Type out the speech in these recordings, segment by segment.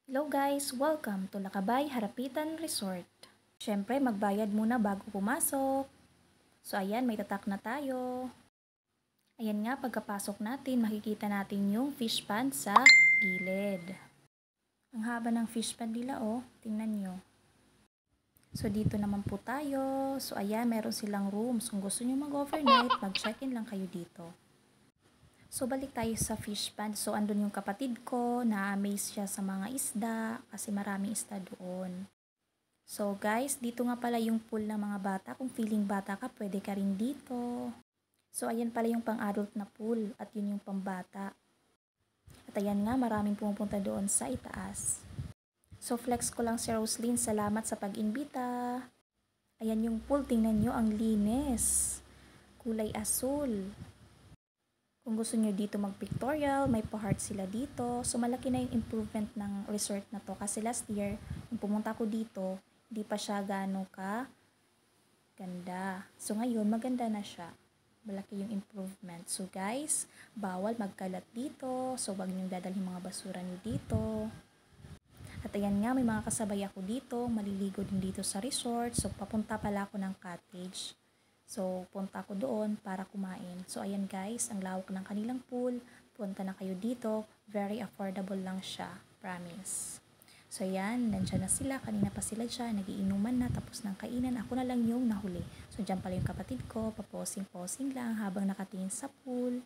Hello guys! Welcome to Lakabay Harapitan Resort. Siyempre, magbayad muna bago pumasok. So ayan, may tatak na tayo. Ayan nga, pagkapasok natin, makikita natin yung fish pond sa gilid. Ang haba ng fish pond nila tingnan nyo. So dito naman po tayo. So ayan, meron silang rooms. Kung gusto nyo mag-overnight, mag-check-in lang kayo dito. So, balik tayo sa fish pond. So, andun yung kapatid ko, na-amaze siya sa mga isda, kasi maraming isda doon. So, guys, dito nga pala yung pool ng mga bata. Kung feeling bata ka, pwede ka rin dito. So, ayan pala yung pang-adult na pool, at yun yung pang-bata. At ayan nga, maraming pumupunta doon sa itaas. So, flex ko lang si Roslyn. Salamat sa pag-imbita. Ayan yung pool, tingnan nyo, ang linis. Kulay asul. Kung gusto nyo dito mag-pictorial, may pa-heart sila dito. So, malaki na yung improvement ng resort na to. Kasi last year, nung pumunta ko dito, hindi pa siya gano'n ka ganda. So, ngayon, maganda na siya. Malaki yung improvement. So, guys, bawal magkalat dito. So, wag nyo dadalhin mga basura nyo dito. At ayan nga, may mga kasabay ako dito. Maliligo din dito sa resort. So, papunta pala ako ng cottage. So, punta ako doon para kumain. So, ayan guys, ang lawak ng kanilang pool. Punta na kayo dito. Very affordable lang siya. Promise. So, ayan, nandiyan na sila. Kanina pa sila dyan. Nagiinuman na. Tapos ng kainan. Ako na lang yung nahuli. So, dyan pala yung kapatid ko. Paposing-posing lang habang nakatingin sa pool.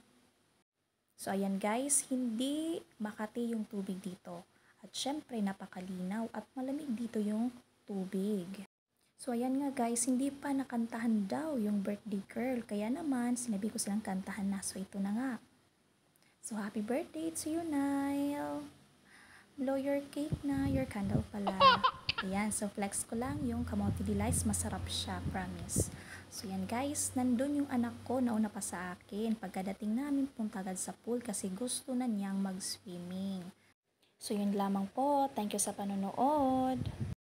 So, ayan guys, hindi makati yung tubig dito. At syempre, napakalinaw at malamig dito yung tubig. So, ayan nga guys, hindi pa nakantahan daw yung birthday girl. Kaya naman, sinabi ko silang kantahan na. So, ito na nga. So, happy birthday to you, Nile. Blow your cake na, your candle pala. Ayan, so flex ko lang yung kamote delights. Masarap siya, promise. So, yan guys, nandun yung anak ko, nauna pa sa akin. Pagkadating namin, punta agad sa pool kasi gusto na niyang mag-swimming. So, yun lamang po. Thank you sa panonood.